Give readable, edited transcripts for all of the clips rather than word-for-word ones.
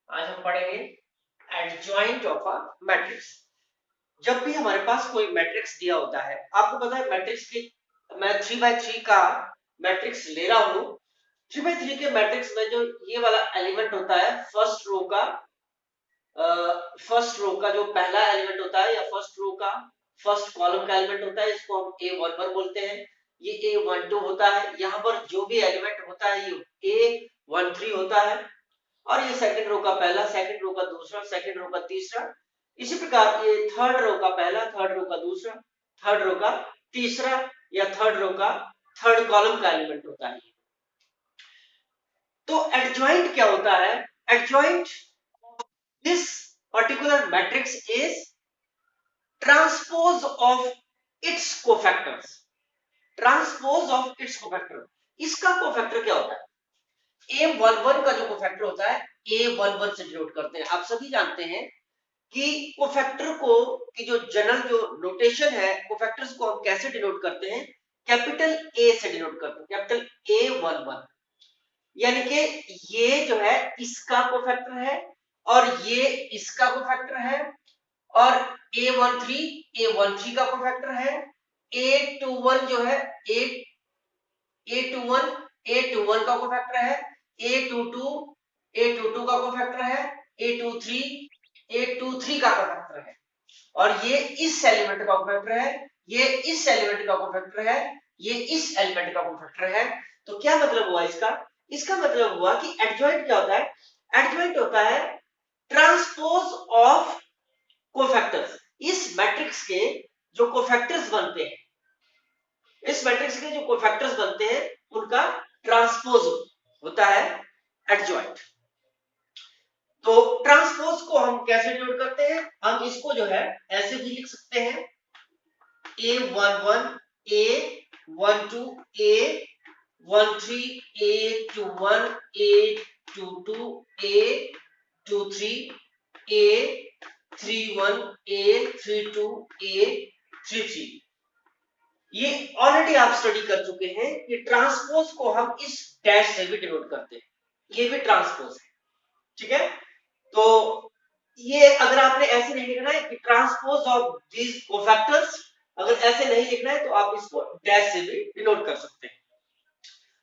आज हम पढ़ेंगे एडजॉइंट ऑफ अ मैट्रिक्स। जब भी हमारे पास कोई मैट्रिक्स दिया होता है, आपको पता है मैट्रिक्स की मैं 3x3 का मैट्रिक्स ले रहा हूं। 3x3 के मैट्रिक्स में जो ये वाला एलिमेंट होता है, फर्स्ट रो का जो पहला एलिमेंट होता है या फर्स्ट रो का फर्स्ट कॉलम का एलिमेंट होता है, इसको हम A11 बोलते हैं। ये A12 होता है। यहाँ पर जो भी एलिमेंट होता है ये A13 होता है। और ये सेकंड रो का पहला, सेकंड रो का दूसरा, सेकंड रो का तीसरा। इसी प्रकार ये थर्ड रो का पहला, थर्ड रो का दूसरा, थर्ड रो का तीसरा या थर्ड रो का थर्ड कॉलम का एलिमेंट होता है। तो एडजॉइंट क्या होता है? Adjoint this particular matrix is transpose of its cofactors. Transpose of its cofactor. इसका कोफैक्टर क्या होता है? A11 का जो कोफैक्टर होता है A11 से डिनोट करते हैं। आप सभी जानते हैं कि कोफैक्टर को की जो जनरल जो नोटेशन है, कोफैक्टर्स को हम कैसे डिनोट करते हैं? कैपिटल ए से डिनोट करते हैं, कैपिटल A11। यानी कि ये जो है इसका कोफैक्टर है और ये इसका कोफैक्टर है, और A13 का कोफैक्टर है। A21 जो है A21 का कोफैक्टर है। A22 का कोफैक्टर है। A23 का कोफैक्टर है। और ये इस एलिमेंट का कोफैक्टर है, ये इस एलिमेंट का कोफैक्टर है, ये इस एलिमेंट का कोफैक्टर है। तो क्या मतलब हुआ इसका? इसका मतलब हुआ कि एडजॉइंट क्या होता है? एडजॉइंट होता है ट्रांसपोज ऑफ कोफैक्टर्स। इस मैट्रिक्स के जो कोफैक्टर्स बनते हैं, इस मैट्रिक्स के जो कोफैक्टर्स बनते हैं उनका ट्रांसपोज होता है एडजॉइंट। तो ट्रांसपोज को हम कैसे डिनोट करते हैं? हम इसको जो है ऐसे भी लिख सकते हैं, A11 A12 A13 A21 A22 A23 A31 A32 A33। ये ऑलरेडी आप स्टडी कर चुके हैं कि ट्रांसपोज को हम इस डैश से भी डिनोट करते हैं। ये भी ट्रांसपोज है, ठीक है। तो ये अगर आपने ऐसे नहीं लिखना है कि ट्रांसपोज ऑफ दीज कोफैक्टर्स, अगर ऐसे नहीं लिखना है तो आप इसको डैश से भी डिनोट कर सकते हैं।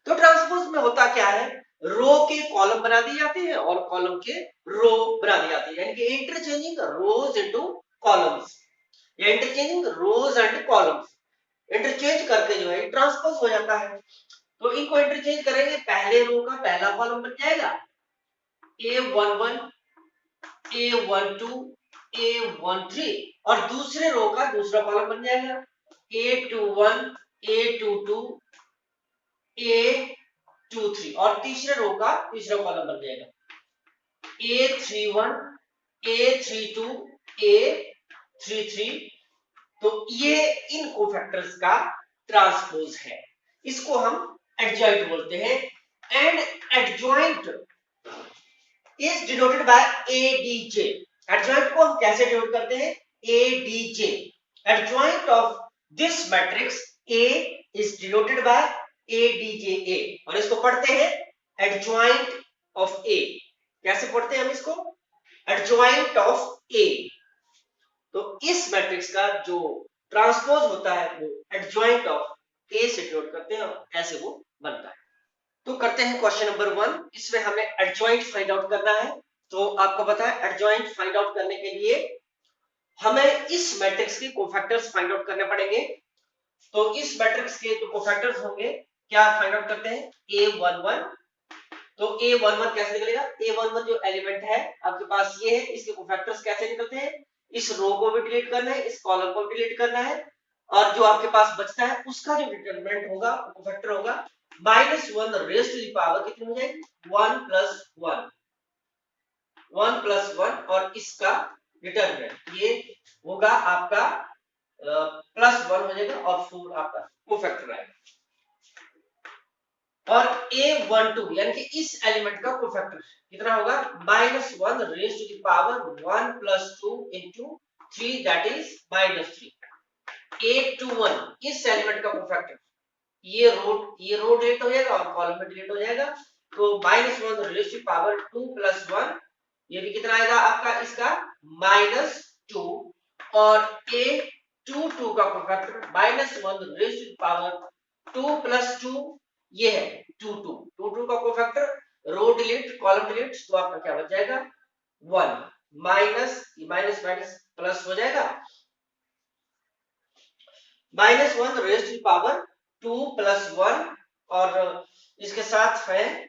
तो ट्रांसपोज में होता क्या है? रो के कॉलम बना दिए जाते हैं और कॉलम के रो बना दिए जाते हैं, यानी कि इंटरचेंजिंग रोज इनटू कॉलम्स या interchanging rows and columns. Interchange करके जो है ट्रांसपोज हो जाता है। तो इनको इंटरचेंज करेंगे, पहले रो का पहला कॉलम बन जाएगा A11 A12 A13 और दूसरे रो का दूसरा कॉलम बन जाएगा A21 A22 A23 और तीसरे रो का तीसरा कॉलम बन जाएगा A31 A32 A33। तो ये इन कोफैक्टर्स का ट्रांसपोज है। इसको हम एडजॉइंट बोलते हैं। And adjoint is denoted by ADJ। Adjoint को हम कैसे डिनोट करते हैं? ADJ। Adjoint of this matrix A is denoted by ADJA। और इसको पढ़ते हैं एडजॉइंट ऑफ A। कैसे पढ़ते हैं हम इसको? Adjoint of A। तो इस मैट्रिक्स का जो ट्रांसपोज होता है वो एडजॉइंट ऑफ A से डिनोट करते हैं और ऐसे वो बनता है। तो करते हैं क्वेश्चन नंबर 1। इसमें हमें एडजॉइंट फाइंड आउट करना है। तो आपको पता है एडजॉइंट फाइंड आउट करने के लिए हमें इस मैट्रिक्स के कोफैक्टर्स फाइंड आउट करने पड़ेंगे। तो इस मैट्रिक्स के जो कोफैक्टर्स होंगे क्या फाइंड आउट करते हैं? A11। तो A11 कैसे निकलेगा? A11 जो एलिमेंट है आपके पास ये है, इसके कोफैक्टर्स कैसे निकलते हैं? इस रो को भी डिलीट करना है, इस कॉलम को भी डिलीट करना है, और जो आपके पास बचता है उसका जो डिटरमिनेंट होगा, कोफैक्टर होगा, -1 रेज़ टू द पावर कितनी हो जाएगी? 1 + 1, 1 + 1, और इसका डिटरमिनेंट ये होगा आपका +1 हो जाएगा और 4 आपका कोफैक्टर आएगा। और A12 यानी कि इस एलिमेंट का कोफैक्टर कितना होगा? -1 raise to the power 1 + 2 * 3 that is -3। A21 इस एलिमेंट का कोफैक्टर, ये रो डिलीट हो जाएगा और कॉलम में डिलीट हो जाएगा। तो -1 रेज़ टू पावर 2 + 1 ये भी कितना आएगा आपका इसका -2 और a22 का फैक्टर -1 रेज़ टू पावर 2 + 2 ये है 22 का cofactor row delete column delete तो आपका क्या बच जाएगा 1 माइनस माइनस माइनस प्लस हो जाएगा -1 रेज़ टू पावर 2 + 1 और इसके साथ है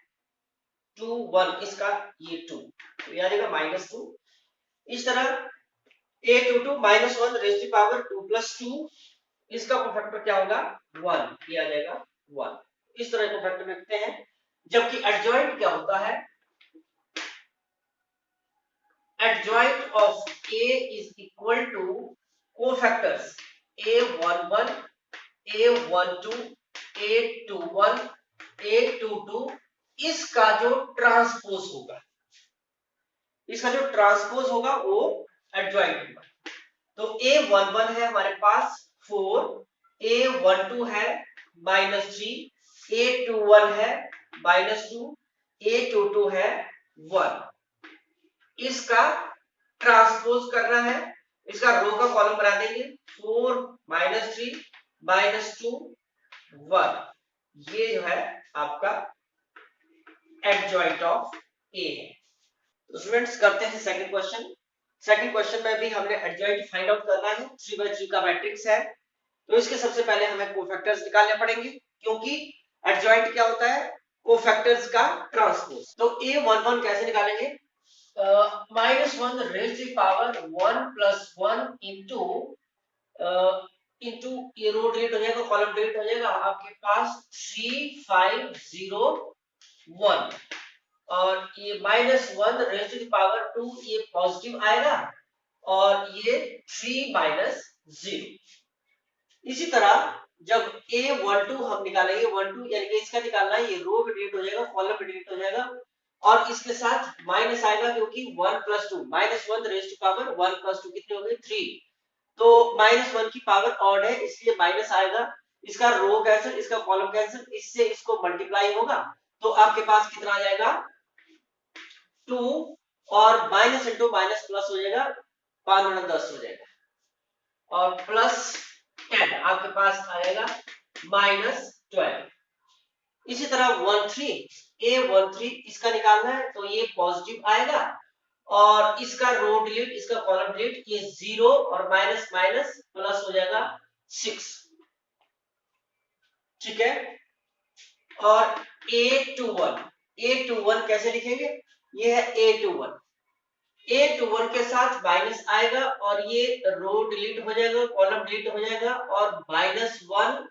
2 1 इसका ये 2 तो ये आ जाएगा -2 इस तरह a22 -1 रेज़ टू पावर 2 + 2 इसका कोफैक्टर क्या होगा 1 ये आ जाएगा 1 इस तरह कोफैक्टर लिखते हैं जबकि एडजॉइंट क्या होता है adjoint of A is equal to cofactors A11, A12, A21, A22 इसका जो ट्रांसपोज होगा वो adjoint होगा तो A11 है हमारे पास 4 A12 है -3 A21 है -2 A22 है 1 इसका ट्रांसपोज करना है इसका रो का कॉलम बना देंगे 4 -3 -2 1 ये जो है आपका एडजॉइंट ऑफ ए है तो स्टूडेंट्स करते हैं सेकंड क्वेश्चन में भी हमने एडजॉइंट फाइंड आउट करना है 3/3 का मैट्रिक्स है तो इसके सबसे पहले हमें कोफैक्टर्स निकालने पड़ेंगे क्योंकि एडजॉइंट क्या होता है कोफैक्टर्स का ट्रांसपोज तो A11 कैसे निकालेंगे -1 raised to power 1 + 1 into ये रो डिलीट हो जाएगा कॉलम डिलीट हो जाएगा आपके पास 3 5 0 1 और ये -1 raised to power 2 ये पॉजिटिव आएगा और ये 3 - 0 इसी तरह जब A12 हम निकालेंगे 12 यानी कि इसका निकालना है ये रो भी डिलीट हो जाएगा कॉलम भी डिलीट हो जाएगा और इसके साथ माइनस आएगा क्योंकि 1 + 2 -1 रेज़ टू पावर 1 + 2 कितने हो गए 3 तो -1 की पावर ऑड है इसलिए माइनस आएगा इसका रो कैंसिल इसका कॉलम कैंसिल इससे इसको मल्टीप्लाई होगा तो आपके पास कितना आ जाएगा 2 और माइनस इंटू माइनस प्लस हो जाएगा 5 × 10 हो जाएगा और प्लस 10 आपके पास आ जाएगा -12 इसी तरह 13 A13 इसका निकालना है तो ये पॉजिटिव आएगा और इसका रो डिलीट इसका कॉलम डिलीट ये 0 और माइनस माइनस प्लस हो जाएगा 6 ठीक है और A21 कैसे लिखेंगे ये है A21 के साथ माइनस आएगा और ये रो डिलीट हो जाएगा कॉलम डिलीट हो जाएगा और -1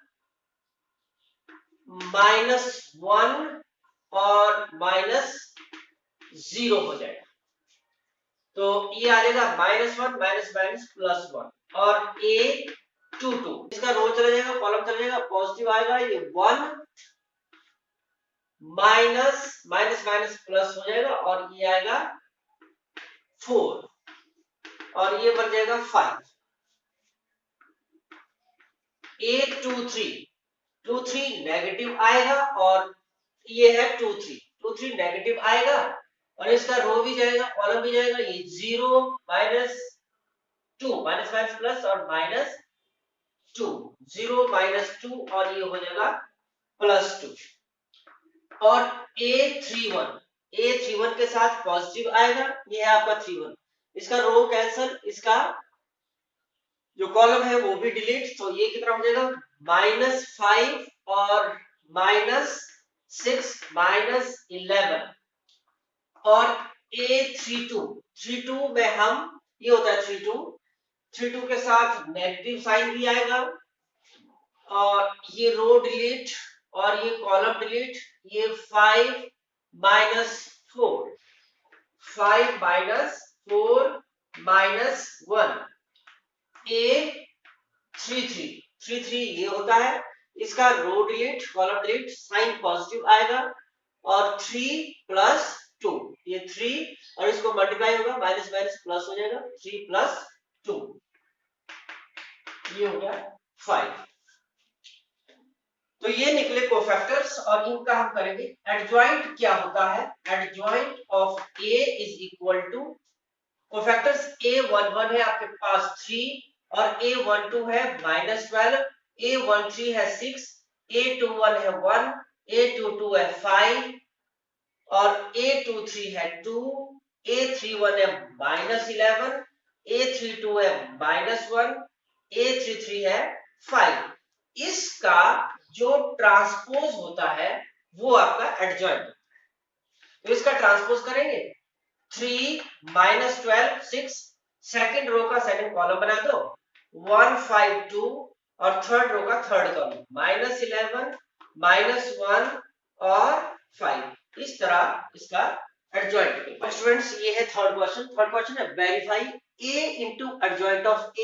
और -0 हो जाएगा तो ये आ जाएगा -1 +1 और A22 इसका रो चला जाएगा कॉलम चला जाएगा पॉजिटिव आएगा ये 1 माइनस प्लस हो जाएगा और ये आएगा 4 और ये बन जाएगा 5 A23 नेगेटिव आएगा और ये है 23 नेगेटिव आएगा और इसका रो भी जाएगा कॉलम भी जाएगा ये 0 -2 माइनस प्लस और -2 0 -2 और ये हो जाएगा +2 और A31 के साथ पॉजिटिव आएगा ये है आपका 31 इसका रो कैंसिल इसका जो कॉलम है वो भी डिलीट तो ये कितना हो जाएगा -5 और -6 -11 और A32 में हम ये होता है 32 के साथ नेगेटिव साइन भी आएगा और ये रो डिलीट और ये कॉलम डिलीट ये 5 -4 -1 A33 ये होता है इसका row delete column delete sign positive आएगा और 3 + 2 ये 3 और इसको मल्टीप्लाई होगा माइनस प्लस हो जाएगा 3 + 2 ये हो गया 5 तो ये निकले कोफैक्टर्स और इनका हम करेंगे एडजॉइंट। क्या होता है? Adjoint of A is equal to cofactors A11 है आपके पास 3 और A12 है -12, A13 है 6, A21 है 1, A22 है 5 और A23 है 2, A31 है -11, A32 है -1, A33 है 5। इसका जो ट्रांसपोज होता है वो आपका एडजॉइंट। तो इसका ट्रांसपोज करेंगे 3 -12 6, सेकंड रो का सेकंड कॉलम बना दो 1 5 2 और थर्ड रो का थर्ड कॉलम -11 -1 और 5। इस तरह इसका एडजॉइंट। स्टूडेंट्स ये है थर्ड क्वेश्चन। थर्ड क्वेश्चन है verify a into adjoint of a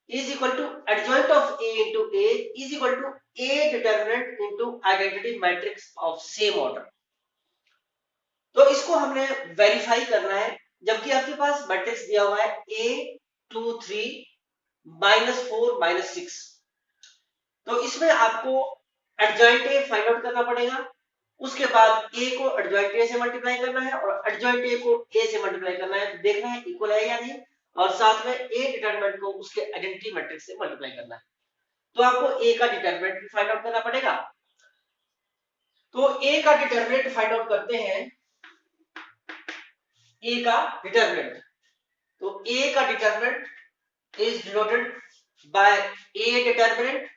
is equal to adjoint of a into a is equal to a determinant into identity matrix of same order। तो इसको हमने verify करना है जबकि आपके पास मैट्रिक्स दिया हुआ है A23 -4 -6। तो इसमें आपको एडजॉइंट ए फाइंड आउट करना पड़ेगा। उसके बाद a को एडजॉइंट ए से मल्टीप्लाई करना है और एडजॉइंट ए को a से मल्टीप्लाई करना है, तो देखना है इक्वल है या नहीं, और साथ में a डिटरमिनेंट को उसके आइडेंटिटी मैट्रिक्स से मल्टीप्लाई करना है। तो आपको a का डिटरमिनेंट भी फाइंड आउट करना पड़ेगा। तो a का डिटरमिनेंट फाइंड आउट करते हैं। a का डिटरमिनेंट, तो a का determinant is denoted by a determinant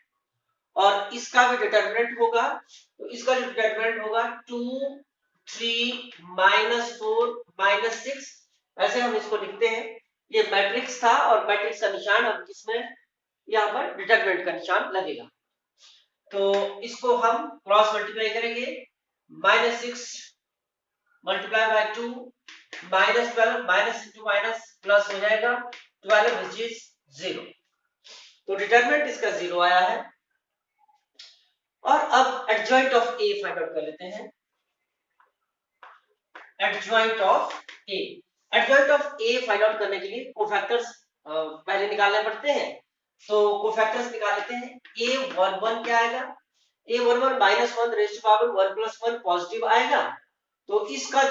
और इसका भी डिटरमिनेंट होगा। तो इसका जो डिटरमिनेंट होगा 2 3 -4 -6, ऐसे हम इसको लिखते हैं। ये मैट्रिक्स था और मैट्रिक्स का निशान अब इसमें यहाँ पर डिटरमिनेंट का निशान लगेगा। तो इसको हम क्रॉस मल्टीप्लाई करेंगे -6 multiply by 2 -12 minus into minus plus हो जाएगा 12 विच इज 0। तो डिटरमिनेंट इसका 0 आया है। और अब adjoint of A find out कर लेते हैं। Adjoint of A, adjoint of A find out करने के लिए कोफैक्टर्स पहले निकालने पड़ते हैं। तो कोफैक्टर्स निकाल लेते हैं। A11 क्या आएगा? A11 -1 raise to power 1 + 1 positive आएगा। तो इसका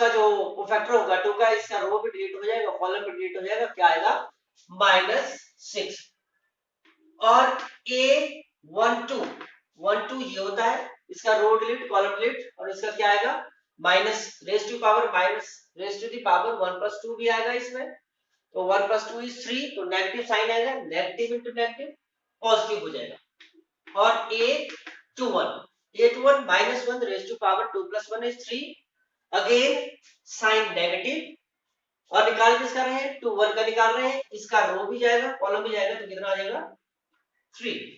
जो कोफैक्टर होगा 2 का, इसका रो भी डिलीट हो जाएगा, कॉलम भी डिलीट हो जाएगा। क्या आएगा? -6। और A12 ये होता है, इसका रो डिलीट कॉलम डिलीट, और इसका क्या आएगा? माइनस रेज़ टू पावर 1 + 2 भी आएगा इसमें। तो 1 + 2 इज 3, तो नेगेटिव साइन आएगा, नेगेटिव इंटू नेगेटिव पॉजिटिव हो जाएगा। और A21 -1 raise to power 2 + 1 is 3, again sign negative. और निकाल किसका रहे हैं? 2 1 का निकाल रहे हैं, इसका रो भी जाएगा कॉलम भी जाएगा, तो कितना आ जाएगा? 3।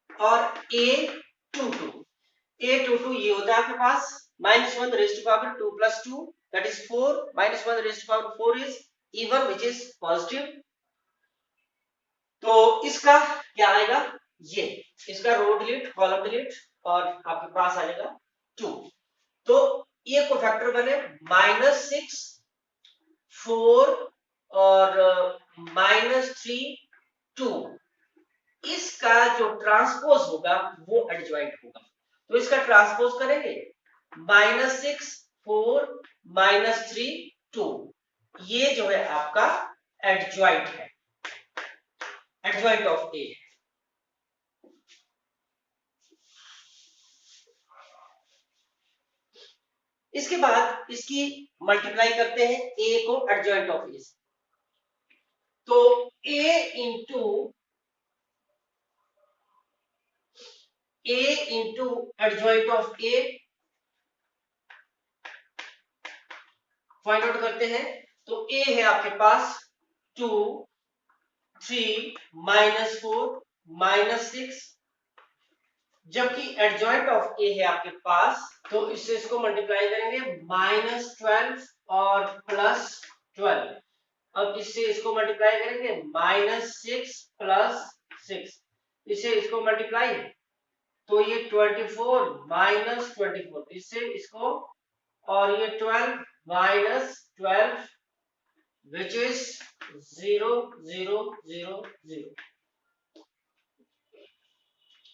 और A22 ये होता है आपके पास -1 raise to power 2 + 2 that is 4, -1 raise to power 4 is even which is positive. तो इसका क्या आएगा? ये इसका रो डिलीट कॉलम डिलीट और आपके पास आ जाएगा 2। तो ये कोफैक्टर बने -6 4 और -3 2। इसका जो ट्रांसपोज होगा वो एडजॉइंट होगा। तो इसका ट्रांसपोज करेंगे -6 4 -3 2, ये जो है आपका एडजॉइंट है, एडजॉइंट ऑफ ए। इसके बाद इसकी मल्टीप्लाई करते हैं ए को एडजॉइंट ऑफ ए से। तो A into adjoint of A find out करते हैं। तो ए है आपके पास 2 3 -4 -6, जबकि एडजॉइंट ऑफ ए है आपके पास, तो इससे इसको मल्टीप्लाई करेंगे -12 और +12। अब इससे इसको मल्टीप्लाई करेंगे -6 + 6, इससे इसको मल्टीप्लाई, तो ये 24 -24, इससे इसको, और ये 12 -12 which is 0 0 0 0।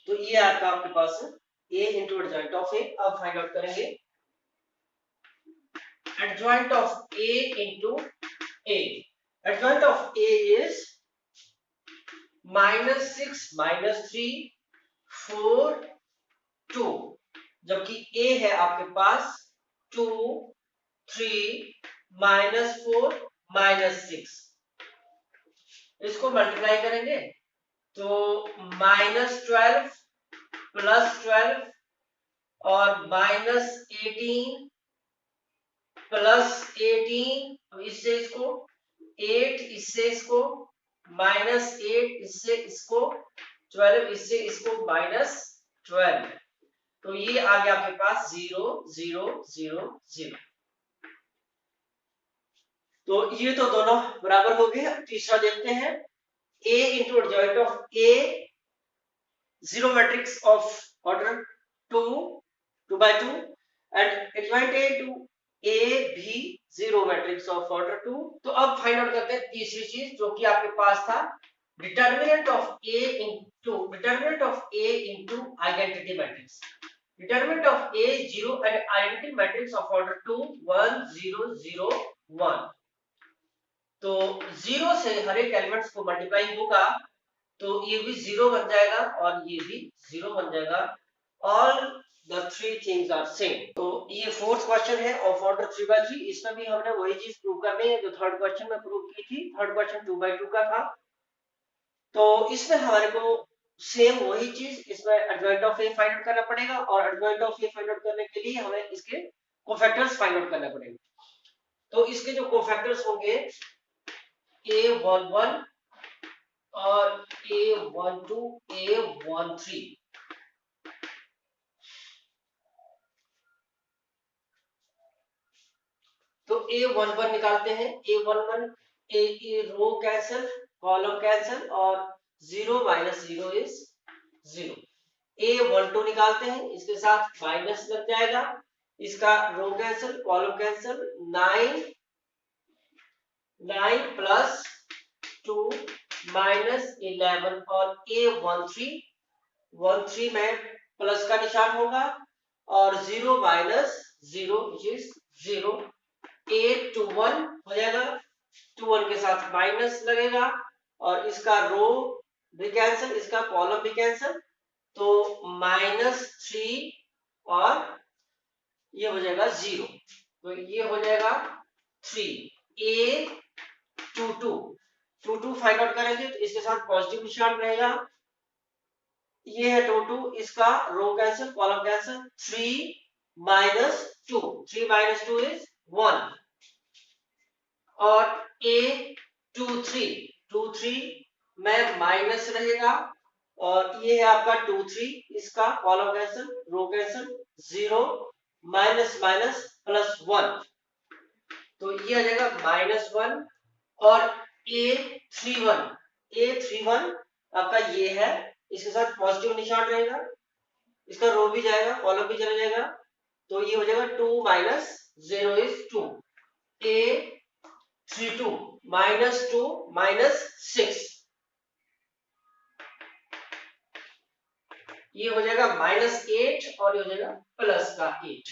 तो ये आपका आपके पास a into adjoint of a। अब फाइंड आउट करेंगे adjoint of a into a। Adjoint of a is -6 -3 4 2, जबकि a है आपके पास 2 3 -4 -6। इसको मल्टीप्लाई करेंगे तो -12 +12 और -18 +18, तो इससे इसको 8, इससे इसको -8, इससे इसको 12, इससे इसको -12। तो ये आ गया आपके पास 0 0 0 0। तो ये तो दोनों बराबर हो गए। तीसरा देखते हैं a into adjoint of a, zero matrix of order 2 2 by 2 and adjoint a to a भी जीरो मैट्रिक्स ऑफ ऑर्डर 2। तो अब फाइंड आउट करते हैं तीसरी चीज जो कि आपके पास था, determinant of a into identity matrix. Determinant of a 0 and identity matrix of order 2 1 0 0 1। तो 0 से हर एक एलिमेंट्स को मल्टीप्लाई होगा तो ये भी 0 बन जाएगा और ये भी 0 बन जाएगा। All the three things are same. तो ये फोर्थ क्वेश्चन है ऑफ ऑर्डर 3 by 3। इसमें भी हमने वही चीज प्रूव करनी है जो थर्ड क्वेश्चन में प्रूव की थी। थर्ड क्वेश्चन 2 by 2 का था, तो इसमें हमारे को सेम वही चीज, इसमें adjoint of A find out करना पड़ेगा और adjoint of A find out करने के लिए हमें इसके कोफैक्टर्स फाइंड आउट करने पड़ेंगे। तो इसके जो कोफैक्टर्स होंगे a11 और a12 a13। तो a11 निकालते हैं। a11 ए रो कैंसिल, कॉलम कैंसिल और 0 -0 इज 0। a12 निकालते हैं, इसके साथ माइनस लग जाएगा, इसका row cancel column cancel, 9 9 plus 2 -11 और a13 में प्लस का निशान होगा और 0 -0 which is 0। a21 हो जाएगा, 21 के साथ माइनस लगेगा और इसका रो भी कैंसिल, इसका कॉलम भी कैंसिल, तो -3 और ये हो जाएगा 0। तो ये हो जाएगा 3। a22 फाइंड आउट करेंगे तो इसके साथ पॉजिटिव निशान रहेगा, ये है 22, इसका row cancel column cancel, 3 -2 is 1। और a23 में माइनस रहेगा और ये है आपका 23, इसका कॉलम कैंसिल रो कैंसिल, 0 माइनस माइनस प्लस 1, तो ये आ जाएगा -1। और a31 आपका ये है, इसके साथ पॉजिटिव निशान रहेगा, इसका रो भी जाएगा कॉलम भी चला जाएगा, तो ये हो जाएगा 2 -0 इज 2। a32 -2 -6, ये हो जाएगा -8 और ये हो जाएगा प्लस का 8।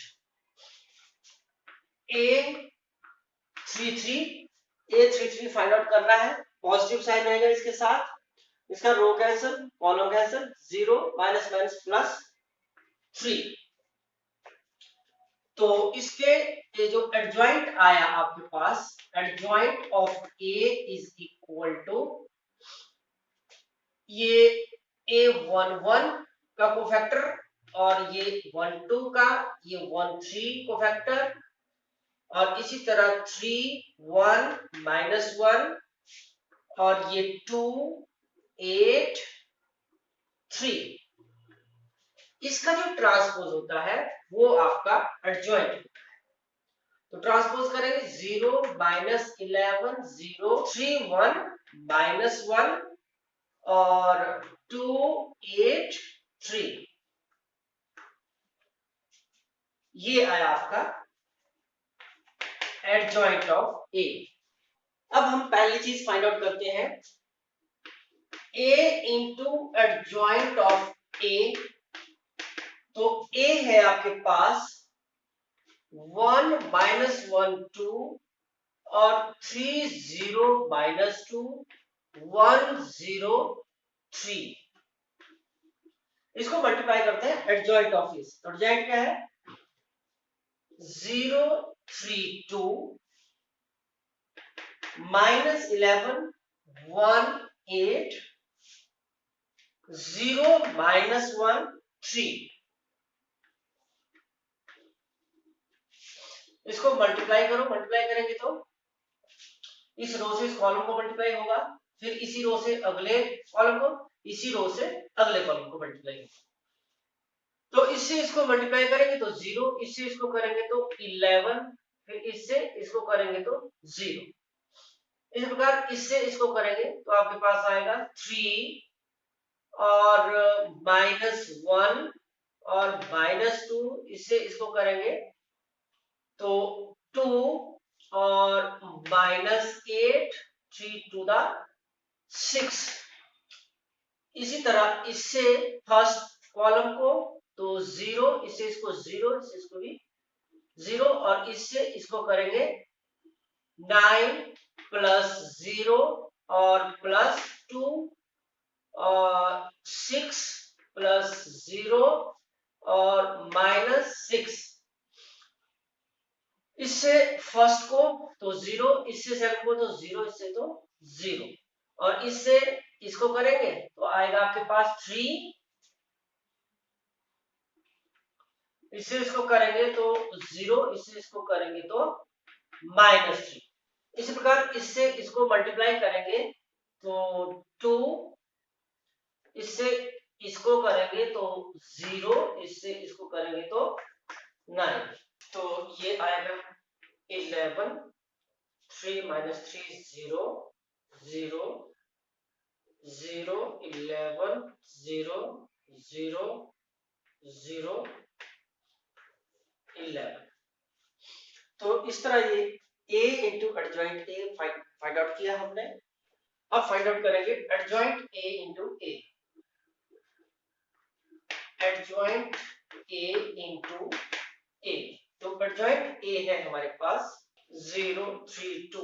a33 फाइंड आउट करना है, पॉजिटिव साइन रहेगा इसके साथ, इसका row cancel column cancel, 0 minus minus plus 3। तो इसके ये जो एडजॉइंट आया आपके पास, adjoint of a is equal to ये a11 का कोफैक्टर और ये 12 का, ये 13 कोफैक्टर और इसी तरह 3 1 -1 और ये 2 8 3। इसका जो ट्रांसपोज होता है वो आपका एडजॉइंट होता है। तो ट्रांसपोज करेंगे 0 -11 0 3 1 -1 और 2 8 3। ये आया आपका एडजॉइंट ऑफ ए। अब हम पहली चीज फाइंड आउट करते हैं, a into adjoint of A, तो ए है आपके पास 1 माइनस 1 2 और 3 0 माइनस 2 1 0 3। इसको मल्टीप्लाई करते हैं एडजॉइंट ऑफ इस। तो एडजॉइंट क्या है 0 3 2 माइनस 11 1 8 0 माइनस 1 3। इसको मल्टीप्लाई करो, मल्टीप्लाई करेंगे तो इस रो से इस कॉलम को मल्टीप्लाई होगा, फिर इसी रो से अगले कॉलम को, इसी रो से अगले कॉलम को मल्टीप्लाई होगा। तो इससे इसको मल्टीप्लाई करेंगे तो 0, इससे इसको करेंगे तो 11, फिर इससे इसको करेंगे तो 0। इस प्रकार इससे इसको करेंगे तो आपके पास आएगा 3 और माइनस 1 और माइनस 2, इससे इसको करेंगे तो 2 और माइनस 8 3 टू द 6। इसी तरह इससे फर्स्ट कॉलम को तो 0, इससे इसको 0, इससे इसको भी 0 और इससे इसको करेंगे 9 प्लस 0 और प्लस 2 और 6 प्लस 0 और माइनस 6। इससे फर्स्ट को तो 0, इससे सेकंड को तो 0, इससे तो 0 और इससे इसको करेंगे तो आएगा आपके पास 3, इससे इसको करेंगे तो 0, इससे इसको करेंगे तो माइनस 3। इसी प्रकार इससे इसको मल्टीप्लाई करेंगे तो 2, इससे इसको करेंगे तो 0, इससे इसको करेंगे तो 9। तो ये आएगा 11 3 माइनस 3 0 0 0 11 0 0 0 11। तो इस तरह ये a into adjoint A find out किया हमने। अब फाइंड आउट करेंगे adjoint a into A. Adjoint a into A, तो एडजॉइंट a है हमारे पास 0 3 2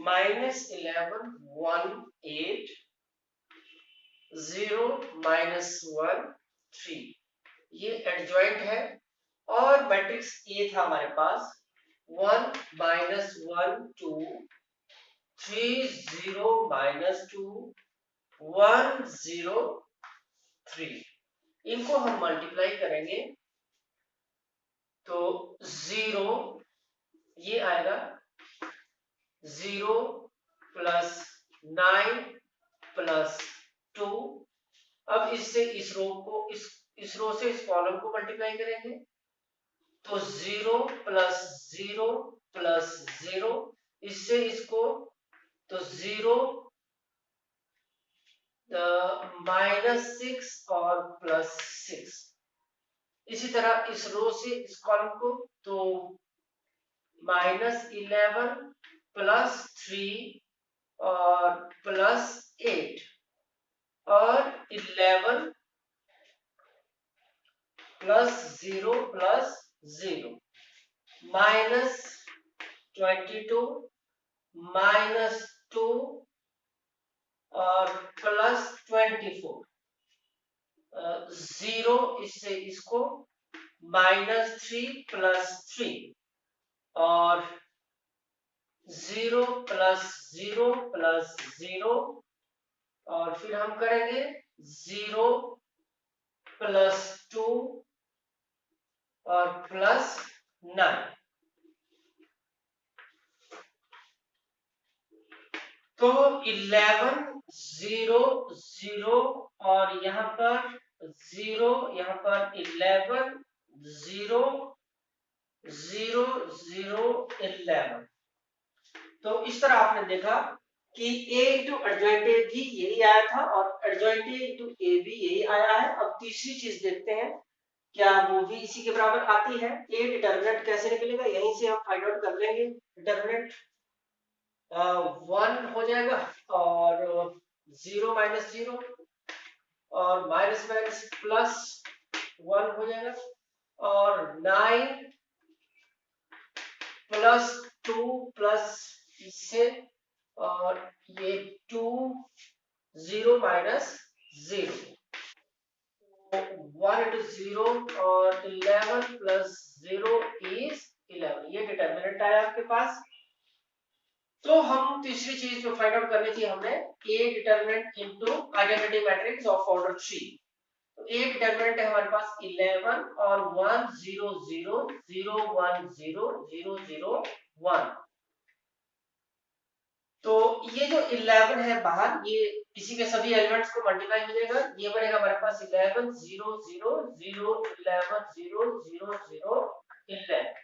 माइनस 11 1 8 0 माइनस 1 3। ये एडजॉइंट है और मैट्रिक्स ए था हमारे पास 1 माइनस 1 2 3 0 माइनस 2 1 0 3। इनको हम मल्टीप्लाई करेंगे तो 0 ये आएगा 0 प्लस 9 प्लस 2। अब इससे इस रो को इस रो से इस कॉलम को मल्टीप्लाई करेंगे तो 0 प्लस 0 प्लस 0, इससे इसको तो 0 माइनस 6 और प्लस 6। इसी तरह इस रो से इस कॉलम को तो माइनस 11 प्लस 3 और प्लस 8 और 11 प्लस 0 प्लस 0 माइनस 22 माइनस 2 और प्लस 24। 0 इससे इसको माइनस 3 प्लस 3 और 0 प्लस 0 प्लस 0 और फिर हम करेंगे 0 प्लस 2 और प्लस 9। तो 11 0 0 और यहाँ पर 0, यहाँ पर 11 0 0 0 11। तो इस तरह आपने देखा कि a इंटू एडजॉइंट ए भी यही आया था और एडजॉइंट ए इंटू ए भी यही आया है। अब तीसरी चीज देखते हैं क्या वो भी इसी के बराबर आती है। a डिटरमिनेंट कैसे निकलेगा, यहीं से हम फाइंड आउट कर लेंगे। डिटरमिनेंट 1 हो जाएगा और 0 माइनस 0 और माइनस माइनस प्लस 1 हो जाएगा, और 9 प्लस 2 प्लस इससे, और ये 2 0 माइनस 0, 1 into 0 और 11 plus 0 is 11, ये डिटर्मिनेंट आया आपके पास। तो हम तीसरी चीज जो फाइंड आउट करनी थी हमने, ए determinant into identity matrix of order 3। तो ए डिटर्मिनेंट है हमारे पास 11 और 1 0 0 0 1 0 0 0 1। तो ये जो 11 है बाहर, ये इसी के सभी एलिमेंट्स को मल्टीप्लाई हो जाएगा, ये बनेगा हमारे पास 11 0 0 0 11 0 0 0 11।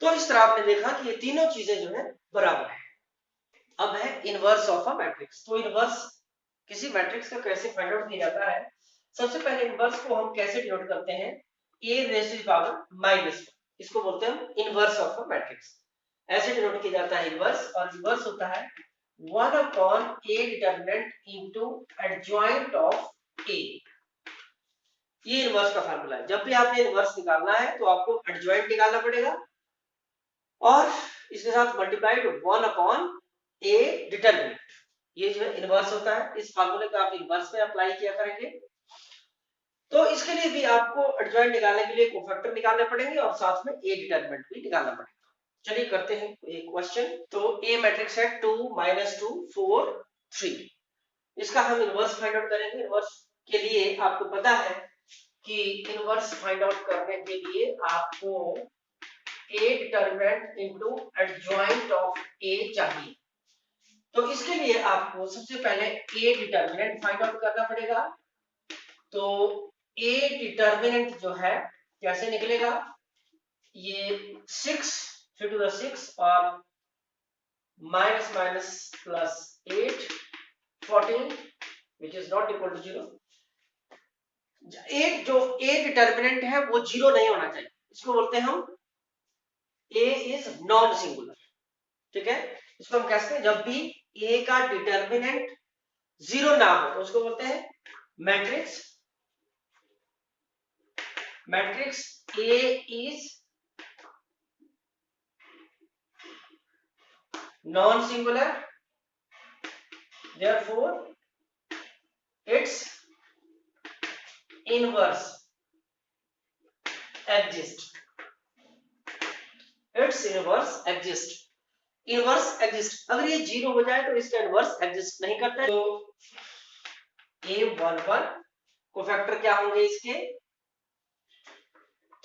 तो इस तरह आपने देखा कि ये तीनों चीजें जो है बराबर है। अब है इनवर्स ऑफ अ मैट्रिक्स। तो इनवर्स किसी मैट्रिक्स का कैसे फाइंड आउट किया जाता है? सबसे पहले इनवर्स को हम कैसे डिनोट करते हैं? a raise to the power -1, इसको बोलते हैं हम इनवर्स ऑफ अ मैट्रिक्स। ऐसे डिनोट किया जाता है इनवर्स, और इनवर्स होता है 1 upon a determinant into adjoint of a। ये इनवर्स का फार्मूला है। जब भी आपने इनवर्स निकालना है तो आपको एडजॉइंट निकालना पड़ेगा, और इसके साथ मल्टीप्लाइड 1 अपॉन a डिटर्मिनेंट। ये जो है इनवर्स होता है। इस फार्मूले को आप इनवर्स में अप्लाई किया करेंगे। तो इसके लिए भी आपको एडजॉइंट निकालने के लिए कोफैक्टर निकालने पड़ेंगे, और साथ में ए डिटरमिनेंट भी निकालना पड़ेगा। चलिए करते हैं एक क्वेश्चन। तो ए मैट्रिक्स है 2 -2 4 3। इसका हम इनवर्स फाइंड आउट करेंगे। इनवर्स के लिए आपको पता है कि इनवर्स फाइंड आउट करने के लिए आपको ए डिटरमिनेंट इनटू एडजॉइंट ऑफ ए चाहिए। तो इसके लिए आपको सबसे पहले ए डिटरमिनेंट फाइंड आउट करना पड़ेगा। तो ए डिटरमिनेंट जो है कैसे निकलेगा? ये 6 3 to the 6 और minus minus plus 8 14 which is not equal to 0। एक जो ए डिटरमिनेंट है वो 0 नहीं होना चाहिए, इसको बोलते हैं हम ए इज नॉन सिंगुलर। ठीक है, इसको हम कहते हैं जब भी ए का डिटरमिनेंट 0 ना हो तो उसको बोलते हैं matrix A is non-singular, therefore its inverse exists। its inverse exists। Inverse exist, अगर ये 0 हो जाए तो इसका इनवर्स एग्जिस्ट नहीं करता है। तो A11 कोफैक्टर क्या होंगे इसके?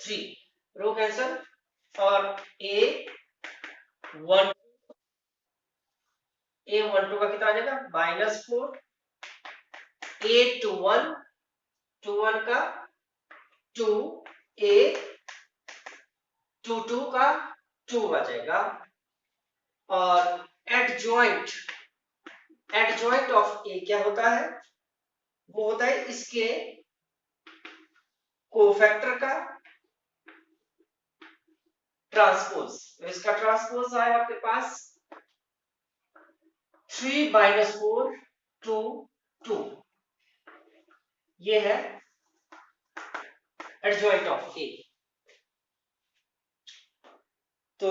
3 रो कैंसल, और A12 का कितना आ जाएगा? -4। A21 का 2, A22 का 2 बचेगा, और एडजॉइंट ऑफ ए क्या होता है? वो होता है इसके कोफैक्टर का ट्रांसपोज। तो इसका ट्रांसपोज आया आपके पास 3 -4 2 2। ये है एडजॉइंट ऑफ ए। तो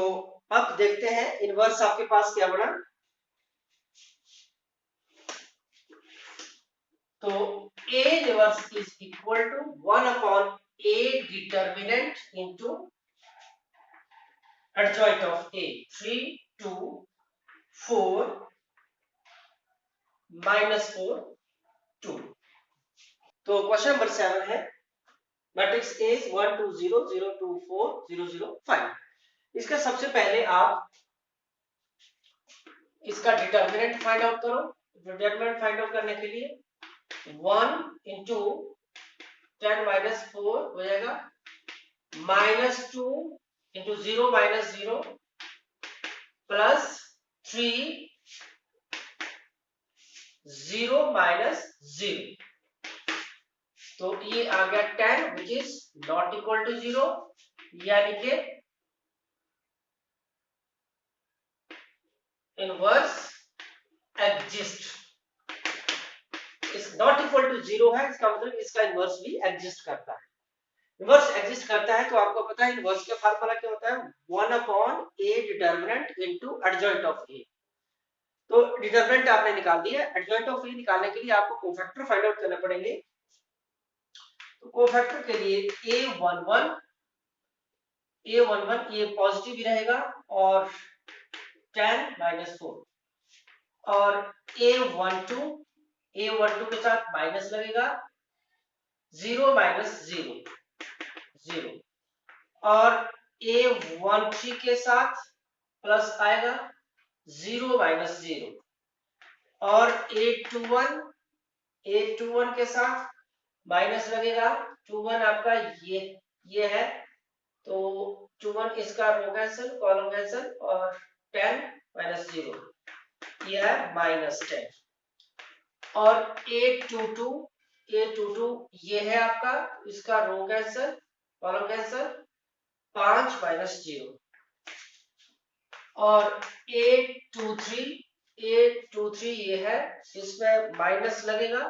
अब देखते हैं इनवर्स आपके पास क्या बना। तो A inverse is equal to 1 upon A determinant into adjoint of A। 3 2 4 -4 2। तो क्वेश्चन नंबर 7 है मैट्रिक्स A 1 2 0 0 2 4 0 0 5। इसका सबसे पहले आप इसका डिटर्मिनेंट फाइंड आउट करो। डिटर्मिनेंट फाइंड आउट करने के लिए 1 into 10 minus 4 हो जाएगा, -2 into 0 minus 0 plus 3 0 minus 0। तो ये आ गया 10 which is not equal to 0, यानी कि इनवर्स एग्जिस्ट। इस नॉट इक्वल टू 0 है, इसका मतलब इसका इनवर्स भी एग्जिस्ट करता है। इनवर्स एग्जिस्ट करता है तो आपको पता है इनवर्स का फार्मूला क्या होता है, 1/a determinant into adjoint of a। तो डिटर्मिनेंट आपने निकाल दिया, एडजॉइंट ऑफ a निकालने के लिए आपको कोफैक्टर फाइंड आउट करना पड़ेंगे। तो कोफैक्टर के लिए a11 ये पॉजिटिव ही रहेगा और 10 -4, और a12 के साथ माइनस लगेगा, 0 -0 0, और a13 के साथ प्लस आएगा, 0 -0, और a21 के साथ माइनस लगेगा, 21 आपका ये है, तो 21 इसका रो कैंसिल कॉलम कैंसिल, और 10 -0 ये है -10, और a22 ये है आपका, इसका रो कैंसिल कॉलम कैंसिल, 5 -0, और a23 ये है, इसमें माइनस लगेगा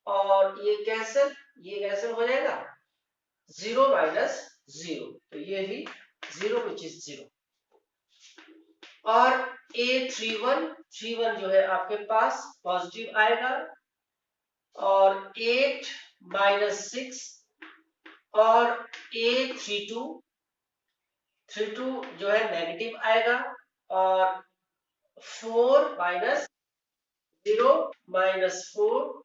और ये कैंसिल हो जाएगा, 0 -0, तो ये भी 0 which is 0, और a31 जो है आपके पास पॉजिटिव आएगा, और 8 -6, और a32 जो है नेगेटिव आएगा, और 4 -0 -4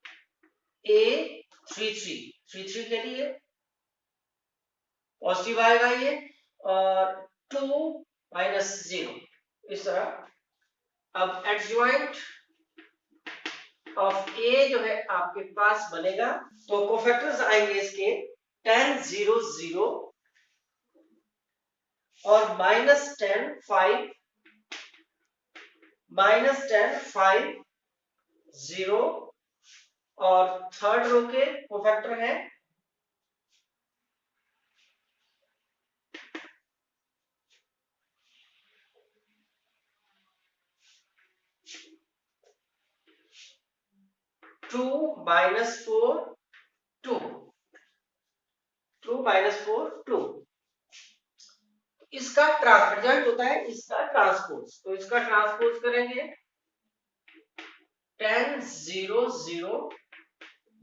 a33 के लिए पॉजिटिव आएगा ये, और 2 -0, इस तरह। अब एडजॉइंट ऑफ a जो है आपके पास बनेगा, तो कोफैक्टर्स आएंगे इसके 10 0 0 और -10 5 0, और थर्ड रो के कोफैक्टर है 2 -4 2, 2 -4 2, इसका ट्रांसपोज होता है, इसका ट्रांसपोज, तो इसका ट्रांसपोज करेंगे 10 0 0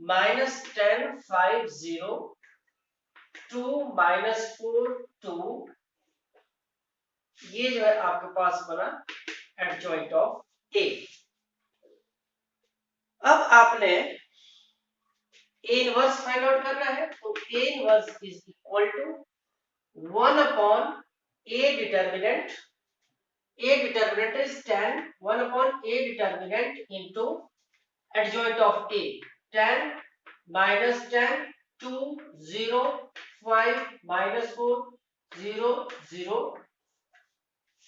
-10 5 0 2 -4 2, ये जो है आपके पास बना एडजॉइंट ऑफ a। अब आपने a इनवर्स फाइंड आउट करना है, तो a inverse is equal to 1/a determinant is 10, 1/a determinant into adjoint of a, 10 -10 2 0 5 -4 0 0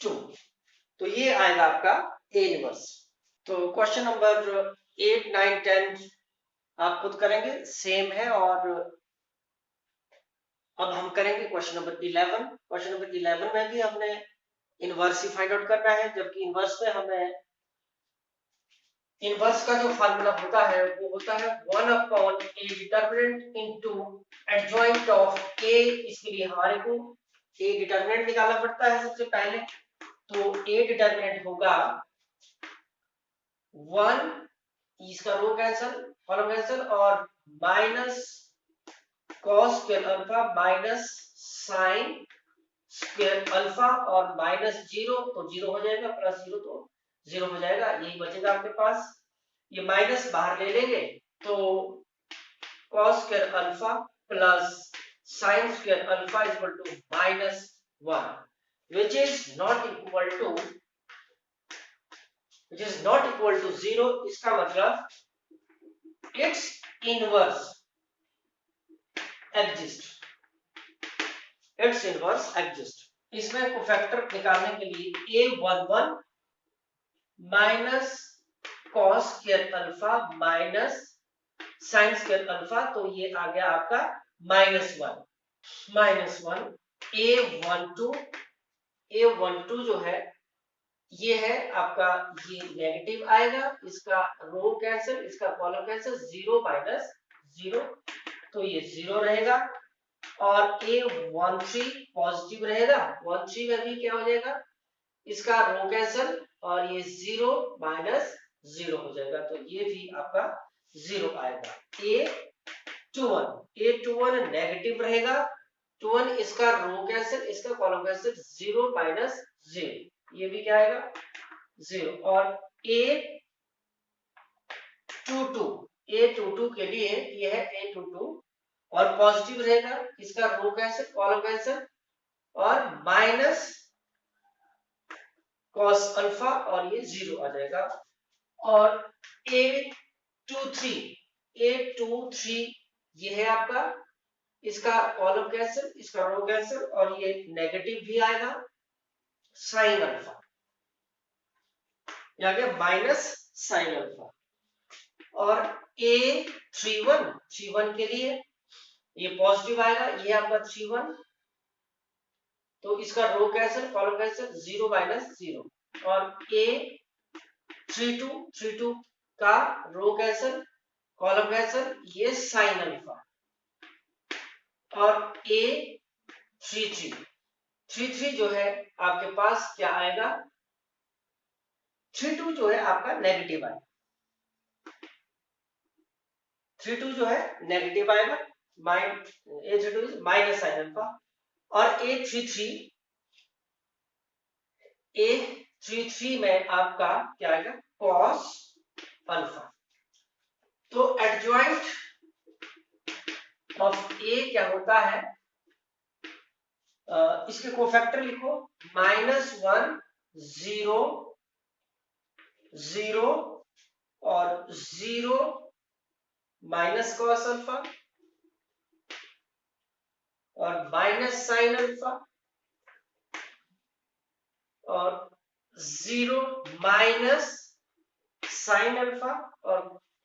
2, तो ये आएगा आपका a इनवर्स। तो क्वेश्चन नंबर 8 9 10 आप खुद करेंगे, सेम है, और अब हम करेंगे क्वेश्चन नंबर 11। क्वेश्चन नंबर 11 में भी हमने इनवर्स ही फाइंड आउट करना है, जबकि इनवर्स में हमें इनवर्स का जो फार्मूला होता है वो होता है 1/a determinant into adjoint of a। इसके लिए हमारे को a डिटर्मिनेंट निकालना पड़ता है सबसे पहले, तो a डिटर्मिनेंट होगा 1, इसका रो कैंसिल कॉलम कैंसिल, और minus cos square alpha minus sin square alpha, और -0 तो 0 हो जाएगा, +0 तो 0 हो जाएगा, यही बचेगा आपके पास। ये माइनस बाहर ले लेंगे तो cos square alpha plus sin square alpha is equal to -1, which is not equal to 0। इसका मतलब its inverse exists। इसमें कोफैक्टर निकालने के लिए a11 minus cos square alpha minus sin square alpha, तो ये आ गया आपका -1 a12 जो है ये है आपका, ये नेगेटिव आएगा, इसका रो कैंसिल, इसका कॉलम कैंसिल, 0 माइनस 0, तो ये 0 रहेगा। और A13 पॉजिटिव रहेगा, 13 में भी क्या हो जाएगा, इसका रो कैंसिल और ये 0 माइनस 0 हो जाएगा, तो ये भी आपका 0 आएगा। A21 नेगेटिव रहेगा, 21 इसका रो कैंसिल, इसका कॉलम कैंसिल, 0 माइनस 0, ये भी क्या आएगा, 0। और A22 के लिए ये है A22 और पॉजिटिव रहेगा, इसका रो कैंसिल, कॉलम कैंसिल और माइनस cos अल्फा और ये 0 आ जाएगा। और A23 ये है आपका, इसका कॉलम कैंसिल, इसका रो कैंसिल और ये नेगेटिव भी आएगा, साइन अल्फा, या गया माइनस साइन अल्फा। और A31 के लिए ये पॉजिटिव आएगा, ये आपका 31, तो इसका row cancel, column cancel, 0 minus 0। और A32 का रो कैंसिल, कॉलम कैंसिल, ये साइन अल्फा। और A33 जो है आपके पास क्या आएगा, 32 जो है आपका नेगेटिव आएगा, 32 जो है नेगेटिव आएगा, A32 माइनस साइन अल्फा। और A33 में आपका क्या आएगा, cos अल्फा। तो एडजॉइंट ऑफ A क्या होता है, इसके कोफैक्टर लिखो, -1 0 0 और 0 माइनस cos अल्फा और माइनस साइन अल्फा और 0 माइनस साइन अल्फा और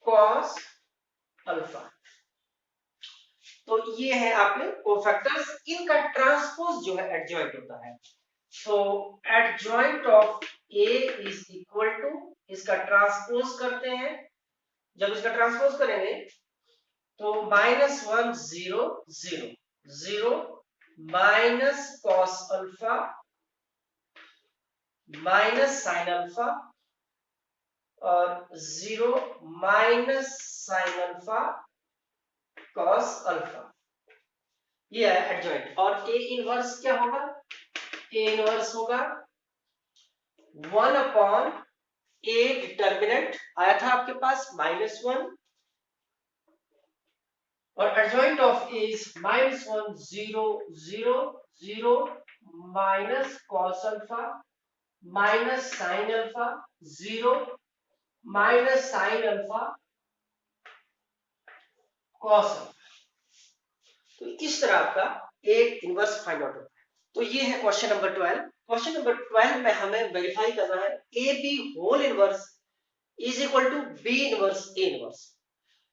cos अल्फा। तो ये है आपके कोफैक्टर्स, इनका ट्रांसपोज जो है एडजॉइंट होता है। तो adjoint of A is equal to, इसका ट्रांसपोज करते हैं, जब इसका ट्रांसपोज करेंगे तो -1 0 0 0 minus cos alpha minus sine alpha और 0 minus sine alpha cos alpha, ये है एडजॉइंट। और A इनवर्स क्या होगा, A इनवर्स होगा 1 अपॉन A डिटर्मिनेंट आया था आपके पास -1 और adjoint of A is -1 0 0 0 minus cos alpha minus sine alpha 0 minus sine alpha cos alpha. तो इस तरह आपका एक इनवर्स फाइंड आउट होता है। तो ये है क्वेश्चन नंबर 12। क्वेश्चन नंबर 12 में हमें वेरीफाई करना है A B whole inverse is equal to B inverse A inverse.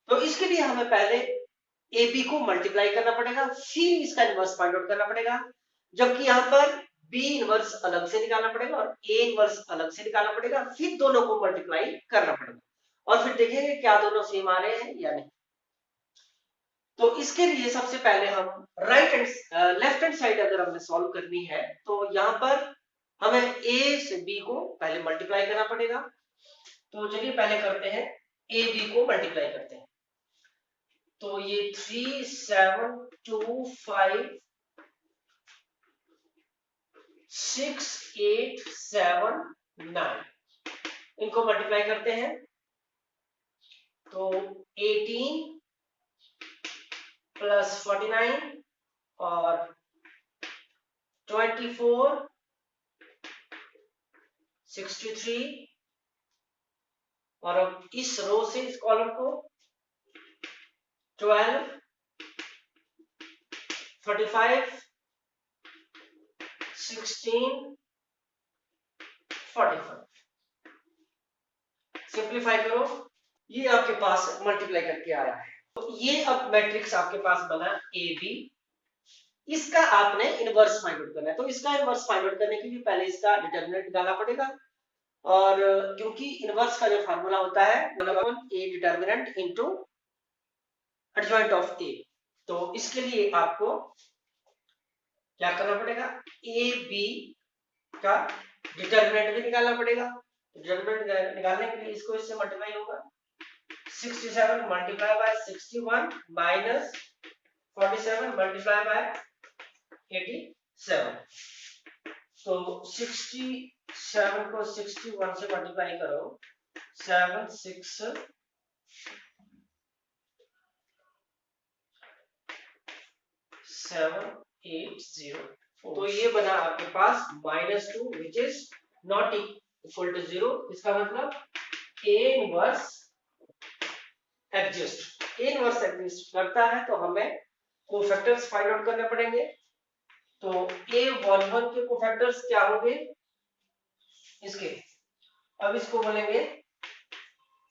तो इसके लिए हमें पहले ए बी को मल्टीप्लाई करना पड़ेगा, फिर इसका इनवर्स फाइंड आउट करना पड़ेगा, जबकि यहाँ पर बी इनवर्स अलग से निकालना पड़ेगा और ए इनवर्स अलग से निकालना पड़ेगा, फिर दोनों को मल्टीप्लाई करना पड़ेगा और फिर देखेंगे क्या दोनों सेम आ रहे हैं या नहीं। तो इसके लिए सबसे पहले हम लेफ्ट हैंड साइड अगर हमने सॉल्व करनी है तो यहाँ पर हमें a से b को पहले मल्टीप्लाई करना पड़ेगा। तो चलिए पहले करते हैं, a b को मल्टीप्लाई करते हैं। तो ये 3 7 2 5 6 8 7 9 इनको मल्टीप्लाई करते हैं तो 18 प्लस 49 और 24 63 और अब इस रो से इस कॉलम को 12 45 16 45 सिंप्लीफाई करो, ये आपके पास मल्टीप्लाई करके आया है। तो ये अब मैट्रिक्स आपके पास बना ए बी, इसका आपने इनवर्स फाइंड आउट करना है। तो इसका इनवर्स फाइंड आउट करने के लिए पहले इसका डिटरमिनेंट निकालना पड़ेगा। और क्योंकि इनवर्स का जो फार्मूला होता है A determinant into adjoint of A, तो इसके लिए आपको क्या करना पड़ेगा, ए बी का डिटर्मिनेंट भी निकालना पड़ेगा। डिटर्मिनेंट निकालने के लिए इसको इससे मल्टीप्लाई होगा, 67 multiply by 61 minus 47 multiply by 87। तो 67 को 61 से मल्टीप्लाई करो, 7 6 7 8 0, तो ये बना आपके पास -2 which is not equal to 0। इसका मतलब A inverse exist, A inverse exist करता है तो हमें कोफैक्टर्स फाइंड आउट करने पड़ेंगे। तो A11 के कोफैक्टर्स क्या होंगे इसके, अब इसको बोलेंगे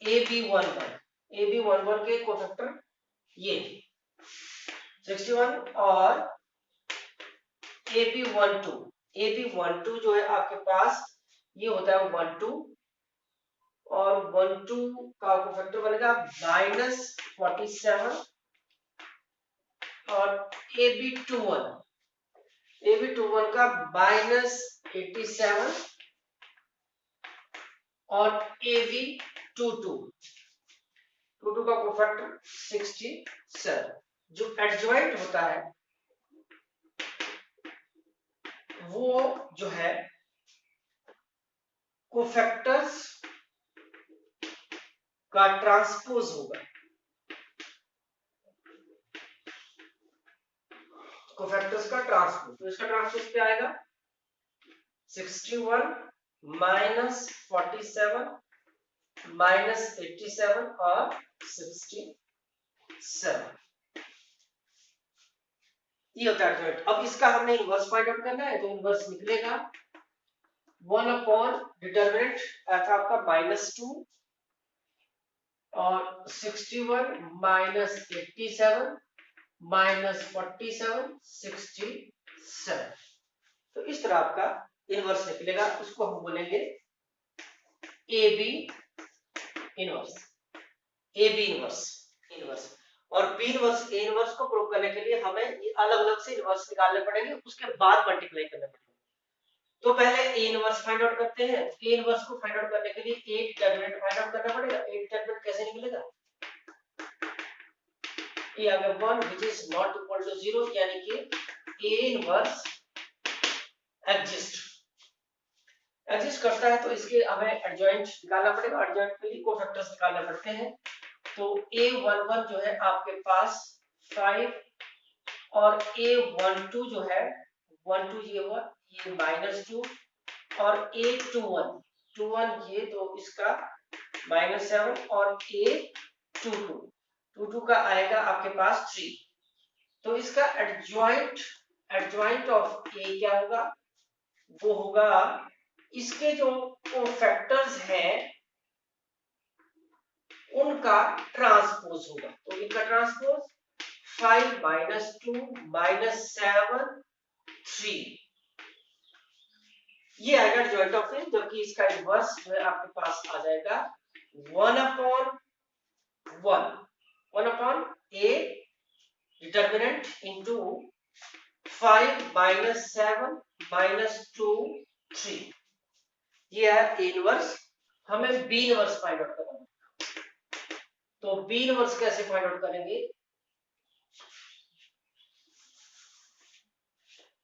AB11, AB11 के कोफैक्टर ये 61 और AB12, AB12 जो है आपके पास ये होता है 12 और 12 का कोफैक्टर बनेगा -47 और AB21, AB21 का -87 और AB22 का कोफैक्टर 67। जो एडजॉइंट होता है वो जो है कोफैक्टर्स का ट्रांसपोज होगा, कोफैक्टर्स का ट्रांसपोज। तो इसका ट्रांसपोज क्या आएगा, 61 माइनस 47 माइनस 87 और 67, ये होता है एडजॉइंट। अब इसका हमने इनवर्स फाइंड आउट करना है, तो इनवर्स निकलेगा 1 अपॉन डिटर्मिनेंट था आपका -2 और 61 माइनस 87 माइनस 47 67। तो इस तरह आपका इनवर्स निकलेगा, उसको हम बोलेंगे A B inverse, A B inverse, inverse. और बी इनवर्स ए इनवर्स को प्रूव करने के लिए हमें ये अलग अलग से इनवर्स निकालने पड़ेंगे, उसके बाद मल्टीप्लाई करने पड़ेंगे। तो पहले ए इनवर्स फाइंड आउट करते हैं। ए इनवर्स को फाइंड आउट करने के लिए ए डिटरमिनेंट फाइंड आउट करना पड़ेगा। ए डिटरमिनेंट कैसे निकलेगा, ए आ गया 1 which is not equal to 0, यानी कि ए इनवर्स एग्जिस्ट करता है, तो इसके हमें एडजॉइंट निकालना पड़ेगा। एडजॉइंट के लिए कोफैक्टर्स निकालने पड़ते हैं। तो A11 जो है आपके पास 5 और A12 जो है 12 ये हुआ, ये -2 और A21 ये, तो इसका -7 और A22 का आएगा आपके पास 3। तो इसका एडजॉइंट ऑफ ए क्या होगा, वो होगा इसके जो कोफैक्टर्स हैं उनका ट्रांसपोज होगा। तो इनका ट्रांसपोज 5 -2 -7 3, ये आएगा एडजॉइंट ऑफ ए, जबकि इसका इनवर्स जो है आपके पास आ जाएगा 1 अपॉन ए डिटर्मिनेंट इनटू 5 -7 -2 3, ये है ए इनवर्स। हमें बी इनवर्स फाइंड आउट करना है। तो बी इनवर्स कैसे फाइंड आउट करेंगे,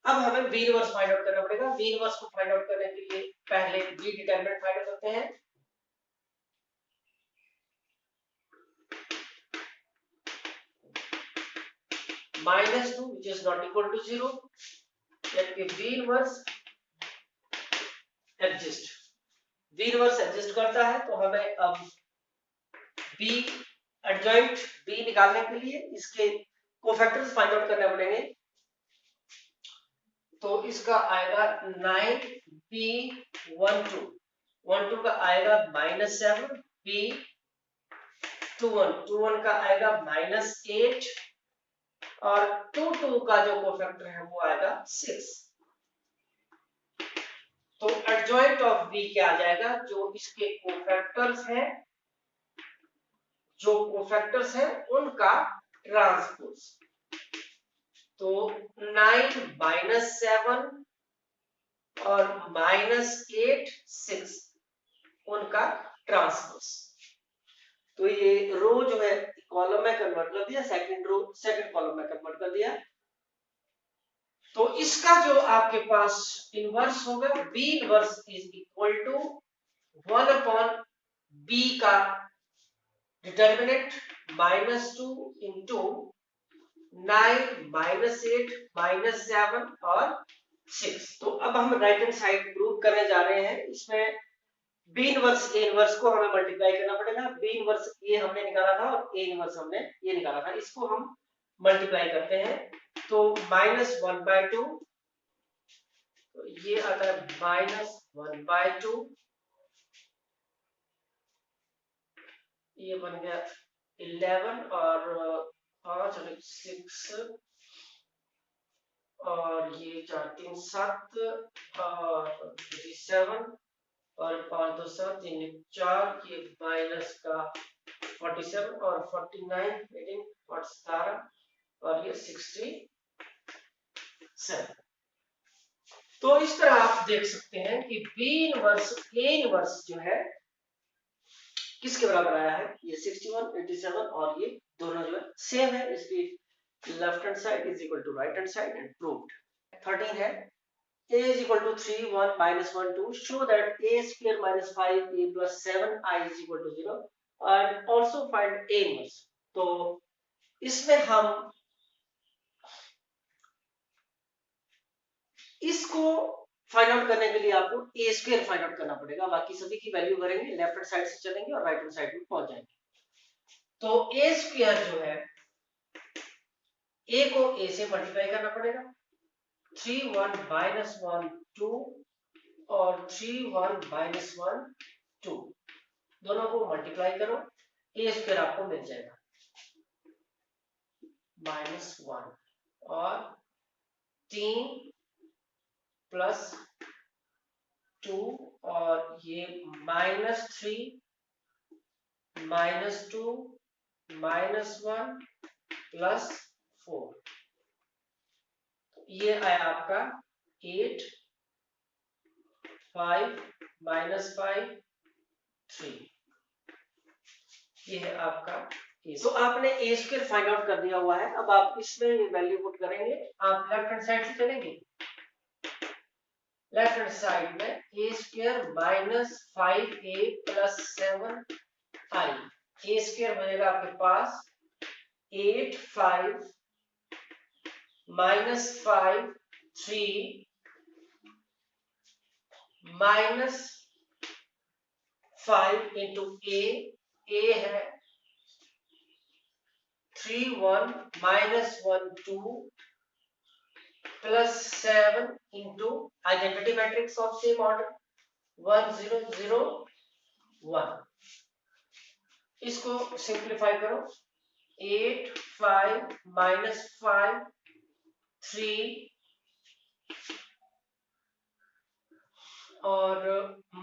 अब हमें बी इनवर्स फाइंड आउट करना पड़ेगा। बी इनवर्स को फाइंड आउट करने के लिए पहले बी डिटरमिनेंट फाइंड आउट करते हैं। -2 which is not equal to 0, जबकि B inverse exist, B inverse exist करता है, तो हमें अब बी एडजॉइंट बी निकालने के लिए इसके कोफैक्टर्स फाइंड आउट करने पड़ेंगे। तो इसका आएगा 9 B12 का आएगा -7, B21 का आएगा -8 और 22 का जो कोफैक्टर है वो आएगा 6। तो एडजॉइंट एडजॉइंट ऑफ बी क्या आ जाएगा, जो इसके कोफैक्टर्स हैं, जो कोफैक्टर्स हैं उनका ट्रांसपोज। तो 9 माइनस 7 और -8 6 उनका ट्रांसपोज। तो ये रो जो है कॉलम में कन्वर्ट कर दिया, सेकंड रो सेकंड कॉलम में कन्वर्ट कर दिया। तो इसका जो आपके पास इनवर्स होगा, B inverse is equal to 1 upon B का डिटर्मिनेंट -2 इंटू 9 -8 -7 और 6। तो अब हम राइट हैंड साइड प्रूव करने जा रहे हैं। इसमें बी इनवर्स ए इनवर्स को हमें मल्टीप्लाई करना पड़ेगा। बी इनवर्स ये हमने निकाला था और ए इनवर्स हमने ये निकाला था, इसको हम मल्टीप्लाई करते हैं। तो -1/2, तो ये आता है -1/2, ये बन गया 11 और 5 और 6 और ये 4 3 7 और 7 और 5 2 7 3 4, ये माइनस का 47 और 49 18 और 17 और ये 67। तो इस तरह आप देख सकते हैं कि बी इनवर्स ए इनवर्स जो है किसके बराबर आया है, ये 61 87 और ये दोनों जो है सेम है। इसकी left hand side is equal to right hand side and proved. 13 है a is equal to 3 1 -1 2, show that a square minus 5a plus 7i is equal to 0 and also find a inverse। तो इसमें हम इसको find out करने के लिए आपको a square find out करना पड़ेगा, बाकी सभी की वैल्यू भरेंगे, लेफ्ट हैंड साइड से चलेंगे और राइट हैंड साइड में पहुंच जाएंगे। तो a स्क्वायर जो है a को a से मल्टीप्लाई करना पड़ेगा, 3 1 -1 2 और 3 1 -1 2, दोनों को मल्टीप्लाई करो, ए स्क्वायर आपको मिल जाएगा -1 और 3 + 2 और ये -3 -2 -1 +4, ये आया आपका 8 5 -5 3, ये है आपका ए। तो आपने ए स्क्वायर फाइंड आउट कर दिया हुआ है। अब आप इसमें ये वैल्यू पुट करेंगे। आप लेफ्ट हैंड साइड से चलेंगे, लेफ्ट हैंड साइड में ए स्क्वायर -5a + 7i, ए स्क्वायर बनेगा आपके पास 8 5 -5 3 -5 इंटू a है 3 1 -1 2 plus 7 into identity matrix of same order 1 0 0 1। इसको सिंप्लीफाई करो, 8 5 -5 3 और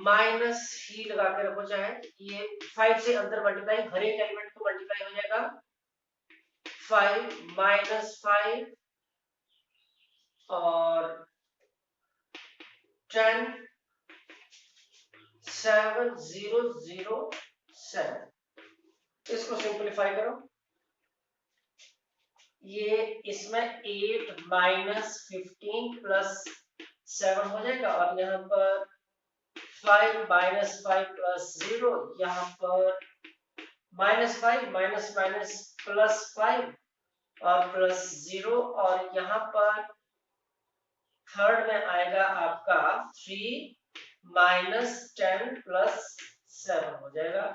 माइनस ही लगा के रखो, चाहे ये 5 से अंदर मल्टीप्लाई, हर एक एलिमेंट को मल्टीप्लाई हो जाएगा, 5 -5 और 10 7 0 0 7। इसको सिंप्लीफाई करो, ये इसमें 8 -15 + 7 हो जाएगा और यहाँ पर 5 -5 + 0, यहाँ पर -5 +5 और +0 और यहाँ पर थर्ड में आएगा आपका 3 -10 + 7 हो जाएगा।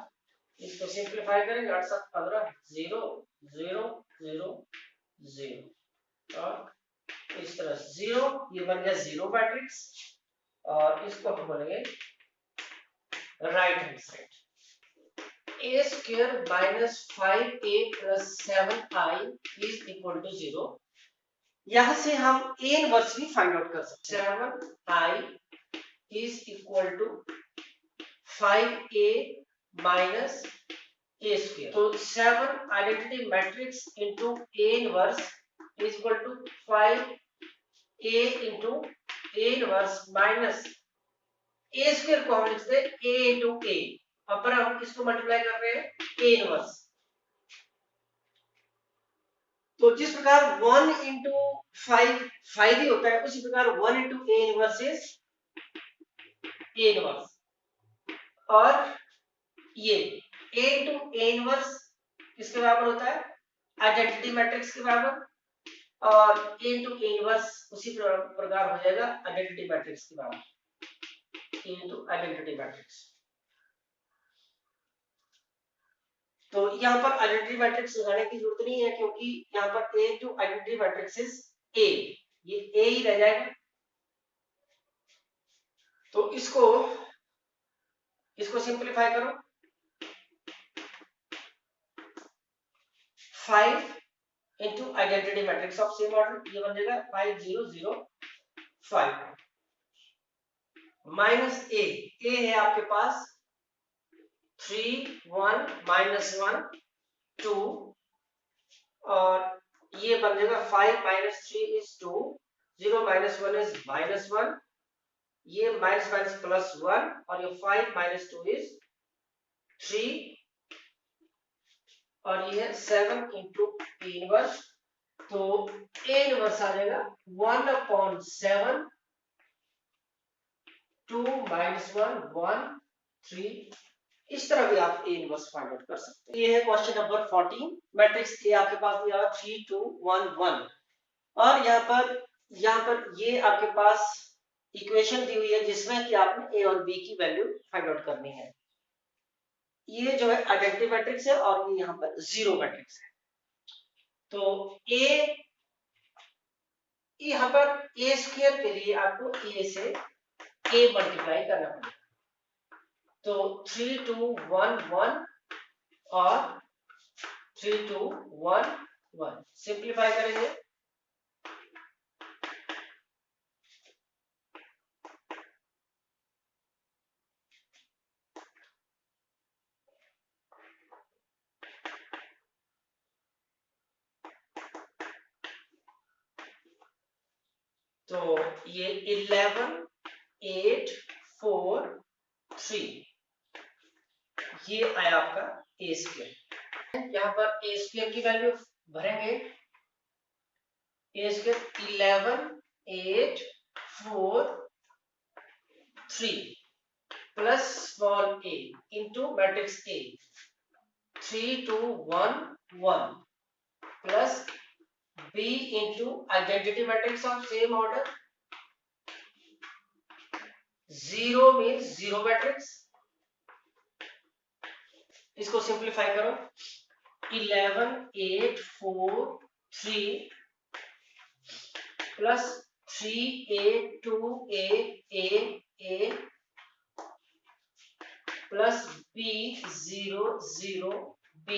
इसको सिंप्लीफाई करेंगे, 8 7 15 0 0 0 0 और इस तरह 0, ये बन गया 0 मैट्रिक्स और इसको हम बोलेंगे right hand side. a square -5a + 7i is equal to 0। यहां से हम a इनवर्स भी फाइंड आउट कर सकते हैं। 7i is equal equal to 5a minus a square. तो 7 identity matrix into a inverse is equal to 5a into a inverse minus a square को हम लिखते हैं a इंटू a, और पर हम इसको मल्टीप्लाई कर रहे हैं a इनवर्स। तो जिस प्रकार 1 इंटू 5 ही होता है, उसी प्रकार 1 into a inverse is a inverse, और ये a इंटू a इनवर्स किसके बराबर होता है, आइडेंटिटी मैट्रिक्स के बराबर, और a इंटू a इनवर्स उसी प्रकार हो जाएगा आइडेंटिटी मैट्रिक्स के बराबर, a इंटू आइडेंटिटी मैट्रिक्स। तो यहाँ पर आइडेंटिटी मैट्रिक्स लगाने की जरूरत नहीं है, क्योंकि यहाँ पर a into identity matrix is a, ये a ही रह जाएगा। तो इसको सिंपलीफाई करो, 5 into identity matrix of same order, ये बन जाएगा 5 0 0 5 माइनस a है आपके पास 3 1 माइनस 1 2, और ये बन जाएगा 5 minus 3 is 2, 0 minus 1 is minus 1, ये माइनस माइनस प्लस 1, और ये 5 माइनस 2 इज 3, और ये है 7 इंटू a इनवर्स। तो a इनवर्स आ जाएगा 1/7, 2 माइनस 1 1 3। इस तरह भी आप a इनवर्स फाइंड आउट कर सकते हैं। ये है क्वेश्चन नंबर 14। मैट्रिक्स A आपके पास दिया हुआ 3 2 1 1, और यहाँ पर ये आपके पास इक्वेशन दी हुई है जिसमें कि आपने a और b की वैल्यू फाइंड आउट करनी है। ये जो है आइडेंटिटी मैट्रिक्स है, और ये यहाँ पर जीरो मैट्रिक्स है। तो a, यहाँ पर a स्क्वायर के लिए आपको a से a मल्टीप्लाई करना पड़ेगा। तो 3 2 1 1 और 3 2 1 1 सिंप्लीफाई करेंगे, तो ये 11 8 4 3, ये आया आपका a स्क्वायर। यहाँ पर a स्क्वायर की वैल्यू भरेंगे, a square 11 8 4 3 plus small a into matrix A 3 2 1 1 plus b into identity matrix of same order, 0 means zero matrix. इसको सिंप्लीफाई करो, 11 8 4 3 plus 3a 2a a plus b 0 0 b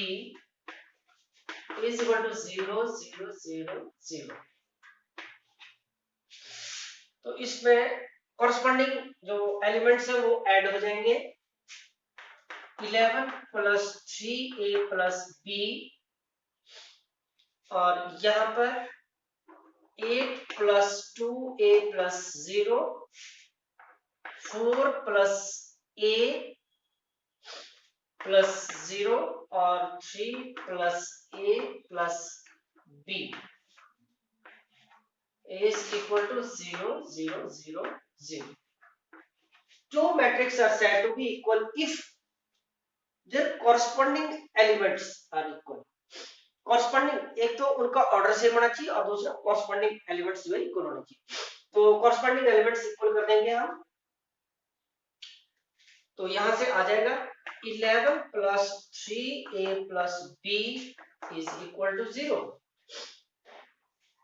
is equal to 0 0 0 0। तो इसमें corresponding जो elements है वो add हो जाएंगे, 11 plus 3a plus b, और यहाँ पर 8 plus 2a plus 0, 4 plus a plus 0, और 3 plus a plus b is equal to 0 0 0 0. Two matrices are said to be equal if their corresponding elements are equal. corresponding, एक तो उनका order same होना चाहिए, और दूसरा corresponding elements जो है इक्वल होना चाहिए। तो corresponding elements इक्वल कर देंगे हम, तो यहां से आ जाएगा 11 plus 3a plus b is equal to 0,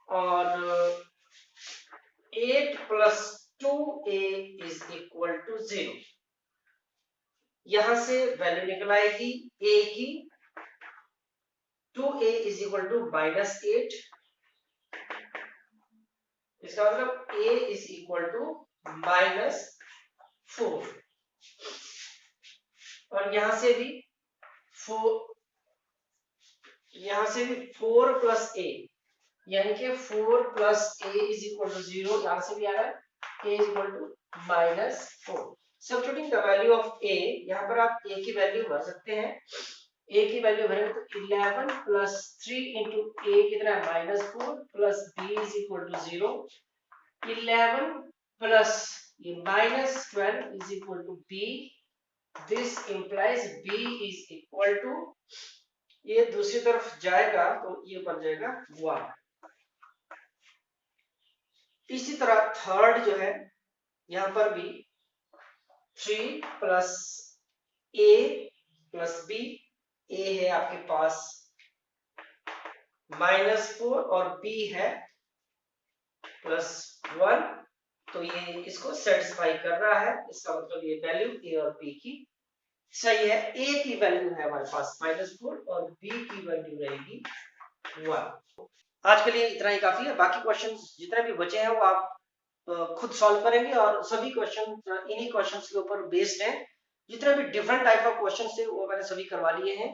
और 8 plus 2a is equal to 0। यहां से वैल्यू निकल आएगी a की, 2a is equal to minus 8, इसका मतलब a is equal to minus 4 और यहां से भी 4, यहां से भी 4 प्लस ए, यानी कि 4 plus A is equal to 0, यहां से भी आ रहा है A is equal to -4। Substituting the value of A, यहां पर आप ए की वैल्यू भर सकते हैं। ए की वैल्यू भरेंगे तो 11 प्लस 3 इंटू ए कितना है -4 plus B is equal to 0, 11 plus ये -12 is equal to B, this implies B is equal to, ये दूसरी तरफ जाएगा तो ये बन जाएगा 1। इसी तरह थर्ड जो है, यहां पर भी 3 प्लस ए प्लस बी, ए है आपके पास -4 और बी है +1, तो ये इसको सेटिस्फाई कर रहा है, इसका मतलब ये वैल्यू ए और बी की सही है। ए की वैल्यू है हमारे पास -4 और बी की वैल्यू रहेगी 1। आज के लिए इतना ही काफी है, बाकी क्वेश्चंस जितने भी बचे हैं वो आप खुद सॉल्व करेंगे और सभी क्वेश्चन इन्हीं क्वेश्चंस के ऊपर बेस्ड हैं। जितने भी डिफरेंट टाइप ऑफ क्वेश्चन थे वो मैंने सभी करवा लिए हैं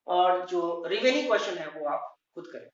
और जो रिमेनिंग क्वेश्चन है वो आप खुद करें।